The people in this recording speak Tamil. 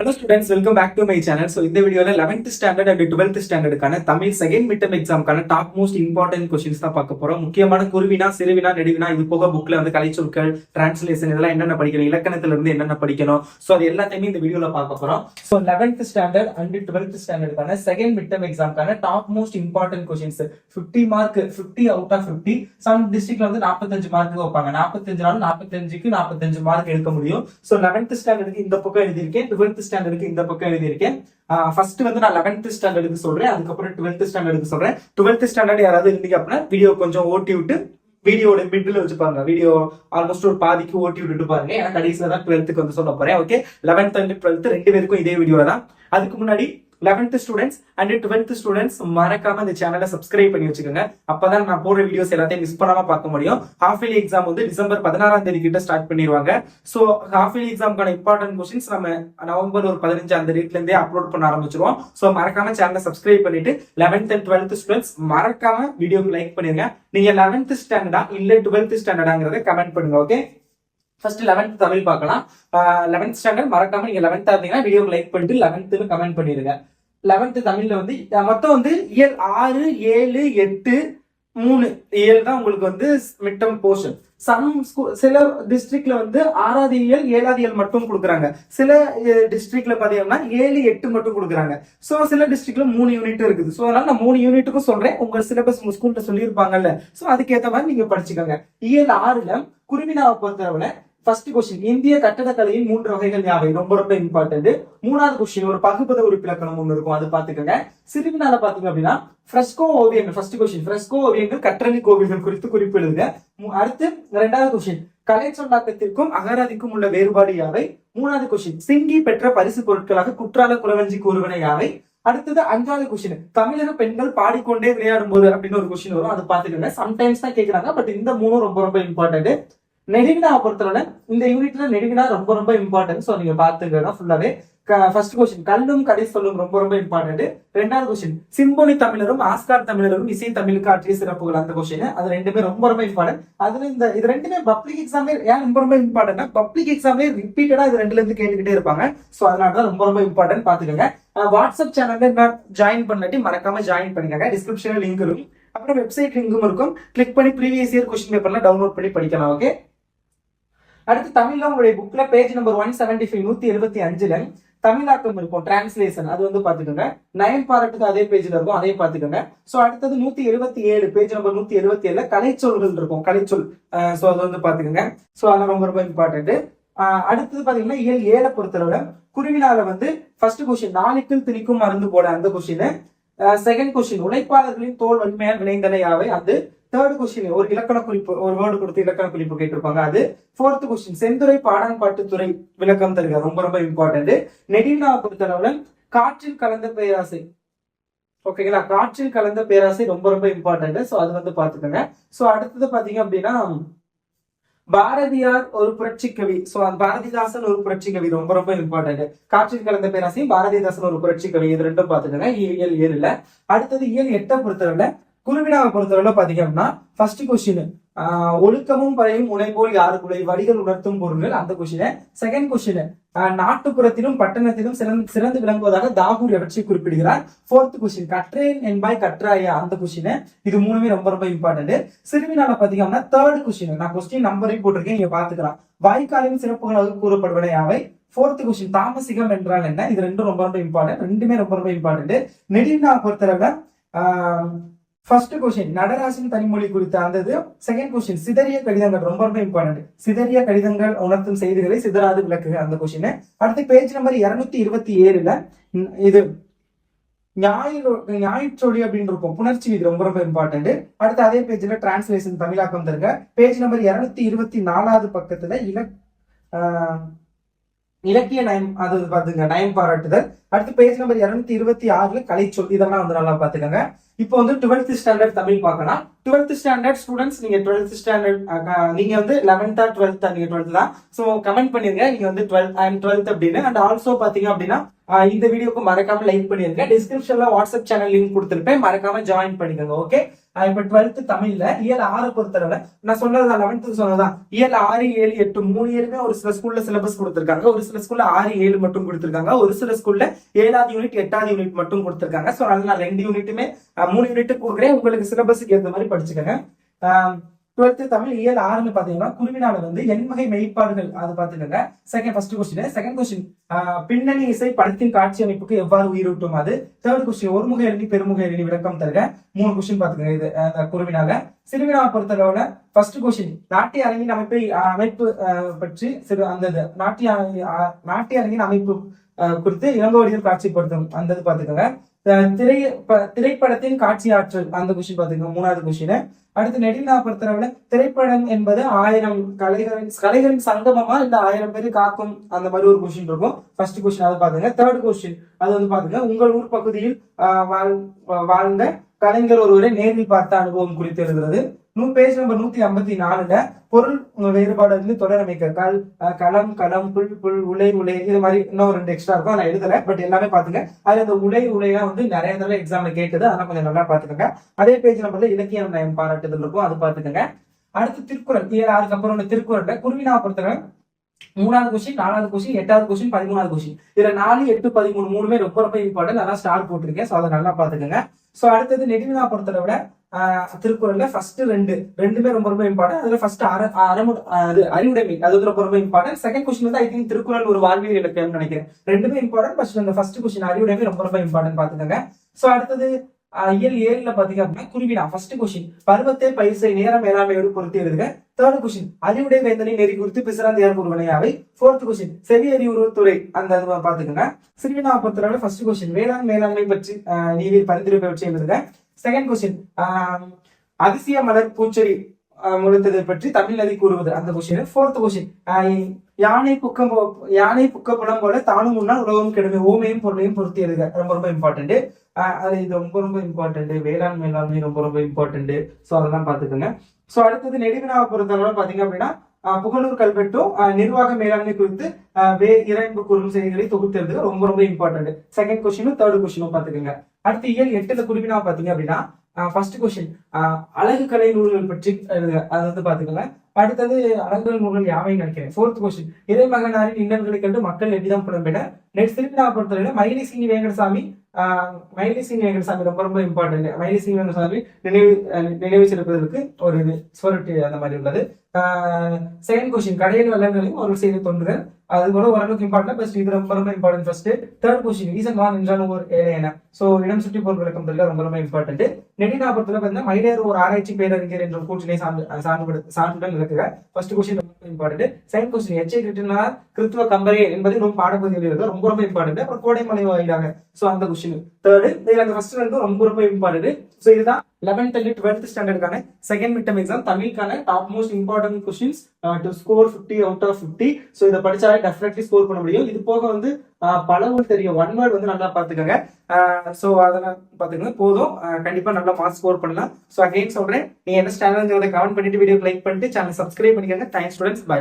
Hello students, welcome back to my channel. So in the video 11th standard and 12th standard கான Tamil second mid term exam கான டாப் மோஸ்ட் இம்பார்ட்டன்ட் क्वेश्चंस தான் பார்க்க போறோம். முக்கியமான குருவினா, சிறுவினா, நெடுவினா இது போக புக்ல வந்து கலைச்சொற்கள், டிரான்ஸ்லேஷன் இதெல்லாம் என்னென்ன படிக்கணும், இலக்கணத்துல இருந்து என்னென்ன படிக்கணும், சோ அது எல்லாத்தையுமே இந்த வீடியோல பார்க்க போறோம். So 11th standard and 12th standard கான செகண்ட் மிட் டர்ம் எக்ஸாம் கான top most important questions 50 mark 50 out of 50. Some டிஸ்ட்ரிக்ட்ல வந்து 45 மார்க் வைப்பாங்க. 45 நாள் 45க்கு 45 மார்க் எடுக்க முடியும். சோ 11th ஸ்டாண்டர்டுக்கு இந்த பக்கம் எழுதி இருக்கேன், 12th ஸ்டாண்டர்டுக்கு இந்த பக்கம் எழுதி இருக்கேன். ஃபர்ஸ்ட் வந்து நான் 11th ஸ்டாண்டர்டுக்கு சொல்றேன், அதுக்கப்புறம் 12th ஸ்டாண்டர்டுக்கு சொல்றேன். 12th ஸ்டாண்டர்ட் யாராவது இருந்தீங்க அப்படின்னா வீடியோ கொஞ்சம் ஓட்டி விட்டு வீடியோட மிடில் வச்சு பாருங்க. வீடியோ ஆல்மோஸ்ட் ஒரு பாதிக்கு ஓட்டி விட்டுட்டு பாருங்க. ஏன்னா கடைசியில தான் 12th வந்து சொல்ல போறேன். ஓகே, 11th and 12th ரெண்டு பேருக்கும் இதே வீடியோல தான். அதுக்கு முன்னாடி 11th students and 12th students மறக்காம இந்த சேனலை சப்ஸ்கிரைப் பண்ணி வச்சுக்கோங்க. அப்பதான் நான் போற வீடியோஸ் எல்லாத்தையும் மிஸ் பண்ணாம பார்க்க முடியும். ஹாஃப் இயர்லி எக்ஸாம் வந்து டிசம்பர் 16ஆம் தேதி கிட்ட ஸ்டார்ட் பண்ணிடுவாங்க. சோ ஹாஃப் இயர்லி எக்ஸாம்க்கான இம்பார்ட்டன்ட் क्वेश्चंस நம்ம நவம்பர் ஒரு 15 அந்த டேட்ல இருந்தே அப்லோட் பண்ண ஆரம்பிச்சிருவோம். சோ மறக்காம சேனலை சப்ஸ்கிரைப் பண்ணிட்டு 11th and 12th ஸ்டூடெண்ட்ஸ் மறக்காம வீடியோக்கு லைக் பண்ணிருங்க. நீங்க 11th ஸ்டாண்டர்டா இல்ல 12th ஸ்டாண்டர்டாங்கறத கமெண்ட் பண்ணுங்க. ஓகே, ஃபர்ஸ்ட் 11th தமிழ் பார்க்கலாம். 11th ஸ்டாண்டர்ட் மறக்காம நீங்க 11th இருந்தீங்கன்னா வீடியோக்கு லைக் பண்ணிட்டு 11th கமெண்ட் பண்ணிருங்க. 11th தமிழ்ல வந்து மொத்தம் வந்து இயல் 6, 7, 8, 3 இயல் தான் உங்களுக்கு வந்து மிட் டர்ம் போர்ஷன். சில டிஸ்ட்ரிக்ட்ல வந்து 6வது இயல் 7வது இயல் மட்டும் கொடுக்குறாங்க. சில டிஸ்ட்ரிக்ட்ல பாத்தீங்கன்னா 7, 8 மட்டும் கொடுக்குறாங்க. சோ சில டிஸ்ட்ரிக்ட்ல 3 யூனிட் இருக்குது. சோ அதனால நான் 3 யூனிட்டுக்கும் சொல்றேன். உங்க சிலபஸ் உங்க ஸ்கூல்ல சொல்லியிருப்பாங்கல்ல, சோ அதுக்கேற்ற மாதிரி நீங்க படிச்சுக்கோங்க. இயல் 6ல குருவினாவை பொறுத்தவரை ஃபர்ஸ்ட் கொஸ்டின், இந்திய கட்டடக்கலையின் 3 வகைகள் யாவை? ரொம்ப ரொம்ப இம்பார்ட்டன்ட். 3வது கொஸ்டின் ஒரு பகுபத உறுப்பிலக்கணம் ஒன்று இருக்கும், அது பாத்துக்கோங்க. சிறுவினால பாத்தீங்க அப்படின்னா ஃப்ரெஸ்கோ ஓவியங்கள். ஃபர்ஸ்ட் கொஸ்டின் ஃப்ரெஸ்கோ ஓவியங்கள் கற்றளி கோவில்கள் குறித்து குறிப்பு எழுதுங்க. அடுத்து 2வது கொஸ்டின் கலை சொல்லாக்கத்திற்கும் அகராதிக்கும் உள்ள வேறுபாடு யாவை? 3வது கொஸ்டின் சிங்கி பெற்ற பரிசு பொருட்களாக குற்றால குலவஞ்சி கூறுவன யாவை? அடுத்தது 5வது கொஸ்டின் தமிழக பெண்கள் பாடிக்கொண்டே விளையாடும் போது அப்படின்னு ஒரு கொஸ்டின் வரும், அது பாத்துக்கோங்க. சம்டைம்ஸ் தான் கேட்கிறாங்க, பட் இந்த 3 ரொம்ப ரொம்ப இம்பார்ட்டன்ட். நெடுவினா பொறுத்தவரை இந்த யூனிட்ல நெடுவினா ரொம்ப ரொம்ப இம்பார்ட்டன்ட். சோ நீங்க பாத்துக்கங்க ஃபுல்லாவே. ஃபர்ஸ்ட் கொஸ்டின் கல்லும் கடை சொல்லும் ரொம்ப ரொம்ப இம்பார்ட்டன்ட். 2வது கொஸ்டின் சிம்போனி தமிழரும் ஆஸ்கார் தமிழரும் இசை தமிழுக்கு ஆற்றிய சிறப்புகள், அந்த கொஸ்டின் அது ரெண்டுமே ரொம்ப ரொம்ப இம்பார்ட்டன்ட். அதுல இது ரெண்டுமே பப்ளிக் எக்ஸாம்ல ஏன் ரொம்ப ரொம்ப இம்பார்ட்டன்ட், பப்ளிக் எக்ஸாம்ல ரிப்பீட்டடா இது ரெண்டுல இருந்து கேட்டுக்கிட்டே இருப்பாங்க. சோ அதனாலதான் ரொம்ப ரொம்ப இம்பார்ட்டன்ட், பாத்துக்கோங்க. வாட்ஸ்அப் சேனல்ல ஜாயின் பண்ணாட்டி மறக்காம ஜாயின் பண்ணிக்கோங்க. டிஸ்கிரிப்ஷன்ல லிங்க் இருக்கும், அப்புறம் வெப்சைட் லிங்கும் இருக்கும். கிளிக் பண்ணி ப்ரீவியஸ் இயர் கொஸ்டின் பேப்பர்லாம் டவுன்லோட் பண்ணி படிக்கலாம். ஓகே, அடுத்து தமிழ்ல உங்களுடைய புக்ல பேஜ் நம்பர் 175 175ல தமிழாக்கம் இருக்கும், டிரான்ஸ்லேஷன், அது வந்து பாத்துக்கோங்க. நயம் பாராட்டுக்கு அதே பேஜ்ல இருக்கும், அதே பாத்துக்கோங்க. சோ அடுத்தது 177 பேஜ் நம்பர் 177ல கலைச்சொல்கள் இருக்கும், கலைச்சொல். சோ அது வந்து பாத்துக்கோங்க. சோ அதெல்லாம் ரொம்ப ரொம்ப இம்பார்ட்டன்ட். அடுத்தது பாத்தீங்கன்னா இயல் 7 பொறுத்தளவுல குருவினால வந்து ஃபர்ஸ்ட் கொஸ்டின் நாளைக்குள் திணிக்கும் மருந்து போட, அந்த கொஸ்டின். செகண்ட் கொஸ்டின் உழைப்பாளர்களின் தோல் வன்மையால் விளைந்தன யாவை? அது. தேர்ட் கொஸ்டின் ஒரு இலக்கண குறிப்பு, ஒரு வேர்டு கொடுத்து இலக்கண குறிப்பு கேட்டிருப்பாங்க, அது. ஃபோர்த் கொஸ்டின் செந்துறை பாடான்பாட்டு துறை விளக்கம் தருக, ரொம்ப ரொம்ப இம்பார்ட்டன்ட். நெடினா பொறுத்தளவுல காற்றில் கலந்த பேராசை, ஓகேங்களா, காற்றில் கலந்த பேராசை ரொம்ப ரொம்ப இம்பார்ட்டன்ட். சோ அது வந்து பாத்துக்கோங்க. சோ அடுத்தது பாத்தீங்க அப்படின்னா பாரதியார் ஒரு புரட்சி கவி. சோ பாரதிதாசன் ஒரு புரட்சி கவி, ரொம்ப ரொம்ப இம்பார்ட்டன்ட். காற்றில் கலந்த பேராசையும் பாரதிதாசன் ஒரு புரட்சி கவி, இது ரெண்டும் பாத்துக்கோங்க இயல் 7ல. அடுத்தது இயல் 8 பொறுத்தவரை குருவினாவை பொறுத்தவரை பாத்தீங்க அப்படின்னா ஃபர்ஸ்ட் கொஸ்டின் ஒழுக்கமும் பறையும் உழைப்போல் யாருக்குள்ளே வடிகள் உணர்த்தும் பொருள்கள், அந்த கொஸ்டின். செகண்ட் கொஸ்டின் நாட்டுப்புறத்திலும் பட்டணத்திலும் சிறந்து விளங்குவதாக தாகூர் எவற்றை குறிப்பிடுகிறார்? ஃபோர்த் கொஸ்டின் கற்றேன் என்பாய் கற்றாயா, அந்த கொஸ்டின். இது மூணுமே ரொம்ப ரொம்ப இம்பார்ட்டன்ட். சிறுவினால பாத்தீங்க அப்படின்னா தேர்ட் கொஸ்டின், நான் கொஸ்டின் நம்பரையும் போட்டிருக்கேன், நீங்க பாத்துக்கலாம். வாய்க்காலின் சிறப்புகளாக கூறப்படுவன யாவை? ஃபோர்த் கொஸ்டின் தாமசிகம் என்றால் என்ன? இது ரெண்டும் ரொம்ப ரொம்ப இம்பார்ட்டன்ட், ரெண்டுமே ரொம்ப ரொம்ப இம்பார்ட்டன்ட். நெடினா பொறுத்தவரை ஃபர்ஸ்ட் கொஸ்டின் நடராஜன் தனிமொழி குறித்த அந்த. செகண்ட் கொஸ்டின் சிதறிய கடிதங்கள், ரொம்ப ரொம்ப இம்பார்ட்டன்ட். சிதறிய கடிதங்கள் உணர்த்தும் செய்திகளை சிதறாது விளக்குக, அந்த கொஸ்டின். அடுத்து பேஜ் நம்பர் 227ல இது ஞாயிற்றொழி அப்படின்னு இருக்கும், புணர்ச்சி விதி, ரொம்ப ரொம்ப இம்பார்ட்டன்ட். அடுத்து அதே பேஜ்ல டிரான்ஸ்லேஷன் தமிழாக்கம் தருக. பேஜ் நம்பர் 224வது பக்கத்துல இலக்கிய நயம், அது பாத்துங்க, நயம் பாராட்டுதல். அடுத்து பேஜ் நம்பர் 226ல கலைச்சொல், இதெல்லாம் வந்து நல்லா பாத்துக்கோங்க. இப்போ வந்து 12th ஸ்டாண்டர்ட் தமிழ் பார்க்கலாம். 12th ஸ்டாண்டர்ட் ஸ்டூடெண்ட்ஸ், நீங்க 12th ஸ்டாண்டர்ட் நீங்க வந்து 11th 12th நீங்க 12th தான். சோ கமெண்ட் பண்ணிருங்க நீங்க வந்து 12 ஐ அம் 12th அப்படின்னு. அண்ட் ஆல்சோ பாத்தீங்க அப்படின்னா இந்த வீடியோக்கு மறக்காம லைக் பண்ணிருங்க. டிஸ்கிரிப்ஷன்ல வாட்ஸ்அப் சேனல் லிங்க் கொடுத்திருப்பேன், மறக்காம ஜாயின் பண்ணிக்கோங்க. ஓகே, இப்ப 12th தமிழ்ல இயல் 6 பொறுத்தளவுல நான் சொன்னதுதான் 11th சொன்னதுதான். இயல் 6, 7, 8 3 இயலுமே ஒரு சில ஸ்கூல்ல சிலபஸ் கொடுத்திருக்காங்க. ஒரு சில ஸ்கூல்ல 6, 7 மட்டும் கொடுத்திருக்காங்க. ஒரு சில ஸ்கூல்ல 7வது யூனிட் 8வது யூனிட் மட்டும் கொடுத்திருக்காங்க. சோ அதனால நான் 2 யூனிட்டுமே 3 யூனிட் கொடுக்குறேன். உங்களுக்கு சிலபஸுக்கு ஏற்ற மாதிரி படிச்சுக்கோங்க. 12th தமிழ் இயல் 6ன்னு பாத்தீங்கன்னா குருவினால வந்து எண்வகை மெய்ப்பாடுகள் அது பாத்துக்கோங்க. First question. செகண்ட் கொஸ்டின் பின்னணி இசை படத்தின் காட்சி அமைப்புக்கு எவ்வாறு உயிரூட்டும் அது. தேர்ட் கொஸ்டின் ஒருமுக எண்ணி பெருமுக எண்ணி விளக்கம் தருக. 3 கொஸ்டின் பாத்துக்கோங்க இது குருவினால. சிறுவினா பொறுத்தளவுல ஃபர்ஸ்ட் கொஸ்டின் நாட்டிய அரங்கின் அமைப்பு பற்றி அந்த நாட்டிய அரங்கின் அமைப்பு குறித்து இளங்கோவடிகள் காட்சிப்படுத்தும் அந்த பாத்துக்கோங்க. திரைப்படத்தின் காட்சி ஆற்றல் அந்த கொஸ்டின் பாத்துக்கோங்க, 3வது கொஸ்டின். அடுத்து நெடுவினா பொறுத்தளவுல திரைப்படம் என்பது 1000 கலைகளின் சங்கமமா இல்ல 1000 பேரு காக்கும் அந்த மாதிரி ஒரு கொஸ்டின் இருக்கும். ஃபர்ஸ்ட் கொஸ்டின் அதை பாத்துங்க. தேர்ட் கொஸ்டின் அது வந்து பாத்துங்க உங்கள் ஊர் பகுதியில் வாழ்ந்த கலைஞர் ஒருவரை நேரில் பார்த்த அனுபவம் குறித்து எழுதுறது. பேஜ் நம்பர் 154ல பொருள் வேறுபாடு வந்து தொடர் அமைக்க களம் புல் உலை இது மாதிரி இன்னும் 2 எக்ஸ்ட்ரா இருக்கும், நான் எழுதல, பட் எல்லாமே பாத்துங்க. அதுல இந்த உலைலாம் வந்து நிறைய தடவை எக்ஸாம்ல கேட்டது, அதெல்லாம் கொஞ்சம் நல்லா பாத்துக்கோங்க. அதே பேஜ் நம்பர்ல இலக்கியம் நயம் பாராட்டுதல் இருக்கும், அது பாத்துக்கோங்க. அடுத்து திருக்குறள் இயல் 6க்கு அப்புறம் திருக்குறள்ல குருவினா பொறுத்தவரை 3வது கொஸ்டின், 4வது கொஸ்டின், 8வது கொஸ்டின், 13வது கொஸ்டின். இதுல 4, 8, 13 மூணுமே ரொம்ப இம்பார்ட்டன்ட். அதான் ஸ்டார் போட்டிருக்கேன், சோ அதை நல்லா பாத்துக்கோங்க. சோ அடுத்தது நெடுவினா பொறுத்தளவுல திருக்குறள்ல ஃபர்ஸ்ட் ரெண்டுமே ரொம்ப இம்பார்ட்டன்ட். அதுல ஃபர்ஸ்ட் அறிவுடைமை அது வந்து ரொம்ப இம்பார்ட்டன்ட். செகண்ட் கொஸ்டின் வந்து ஐ திங்க் திருக்குறள் ஒரு வாழ்வியல் இலக்கியம்னு நினைக்கிறேன். ரெண்டுமே இம்பார்ட்டன்ட், பட் அந்த ஃபர்ஸ்ட் கொஸ்டின் அறிவுடைமை ரொம்ப இம்பார்ட்டன்ட் பாத்துக்கோங்க. சோ அடுத்தது இயல் 7ல பாத்தீங்க அப்படின்னா குருவினா ஃபர்ஸ்ட் கொஸ்டின் பருவத்தை பயிர் செய் நேரம் மேலாண்மையோடு பொறுத்து எழுதுக. தேர்ட் கொஸ்டின் அறிவுடை வேந்தனை நெறி குறித்து பிசிறாந்தியார் ஒருவனையாவை. ஃபோர்த் கொஸ்டின் செவி அறிவுறுத்துறை அந்த பாத்துக்கோங்க. சிறுவினா பொறுத்தளவுல ஃபர்ஸ்ட் கொஸ்டின் மேலாண்மை பற்றி நீதியில் பரிந்துரைப்பை வச்சு எழுதுக. செகண்ட் கொஸ்டின் அதிசய மலர் பூச்செடி முளைத்ததை பற்றி தமிழ் நதி கூறுவது அந்த கொஸ்டின். ஃபோர்த் கொஸ்டின் யானை புக்க புலம் போல தானும் முன்னால் உலகம் கெடுமை ஓமையும் பொருளையும் பொருத்தி எழுதுக. ரொம்ப இம்பார்ட்டன்ட். அது இது ரொம்ப இம்பார்ட்டன்ட். மேலாண்மை ரொம்ப இம்பார்ட்டன்ட். சோ அதெல்லாம் பாத்துக்கோங்க. சோ அடுத்தது நெடுவினாவை பொறுத்தவரை பாத்தீங்க அப்படின்னா புகழூர் கல்வெட்டும் நிர்வாக மேலாண்மை குறித்து இறைன்பு கூறும் செய்திகளை தொகுத்து எழுதுக. ரொம்ப இம்பார்ட்டன்ட். செகண்ட் கொஸ்டினும் தேர்ட் கொஸ்டினும் பாத்துக்கோங்க. அடுத்து இயல் 8ல குருவினா பாத்தீங்க அப்படின்னா ஃபர்ஸ்ட் கொஸ்டின் அழகு கலை நூல்கள் பற்றி எழுதுக. அது வந்து பாத்துக்கோங்க. அடுத்தது அழகுகள் நூல்கள் யாவையும் நினைக்கிறேன். ஃபோர்த் கொஸ்டின் இறைமகனாரின் இன்னல்களை கண்டு மக்கள் எவ்விதம் புலம்பின. நெக்ஸ்ட் திருவிழா பொறுத்தவரை மயிலிசினி வேங்கடசாமி ரொம்ப இம்பார்ட்டன்ட். மயிலிசினி வேங்கடசாமி நினைவு சிறப்பதற்கு ஒரு சுவரொட்டி அந்த மாதிரி உள்ளது. செகண்ட் கொஸ்டின் கடையில் வல்லங்களையும் ஒரு செய்தி தோன்றுதல் அது கூட ஓரளவுக்கு இம்பார்ட்டன்ட், பட் இது ரொம்ப important first. Third question reason வான் என்றாலும் ஒரு ஏழையன. சோ இடம் சுற்றி பொருள் விளக்கம் தெரியல ரொம்ப இம்பார்ட்டன்ட். நெடுவினா பொறுத்தவரை பார்த்தீங்கன்னா மயிலேறு ஒரு ஆராய்ச்சி பேரறிஞர் என்ற கூற்றினை சான்றுடன் விளக்குக. ஃபர்ஸ்ட் கொஸ்டின் ரொம்ப இம்பார்ட்டன்ட். செகண்ட் கொஸ்டின் எச்சை கிருத்துவ கம்பரே என்பது ரொம்ப பாடப்பகுதியில் இருக்கு, ரொம்ப இம்பார்ட்டன்ட். அப்புறம் கோடைமலை வாயிலாக சோ அந்த கொஸ்டின் தேர்ட். இதுல அந்த ஃபர்ஸ்ட் ரெண்டும் ரொம்ப இம்பார்ட்டன்ட். சோ இதுதான் 11th and 12th ஸ்டாண்டர்டுக்கான செகண்ட் மிட்டம் எக்ஸாம் தமிழுக்கான top most important questions to score 50 out of 50. So இதை படிச்சாலே டெஃபினெட்லி ஸ்கோர் பண்ண முடியும். இது போக வந்து பல வேர்ட் தெரியும், ஒன் வேர்ட் வந்து நல்லா பாத்துக்கோங்க. சோ அதெல்லாம் பாத்துக்கோங்க போதும், கண்டிப்பா நல்லா மார்க்ஸ் ஸ்கோர் பண்ணலாம். சோ அகைன் சொல்றேன், நீங்க என்ன ஸ்டாண்டர்ட் கமெண்ட் பண்ணிட்டு வீடியோ லைக் பண்ணிட்டு சேனல் சப்ஸ்கிரைப் பண்ணிக்கோங்க. Thanks students, by.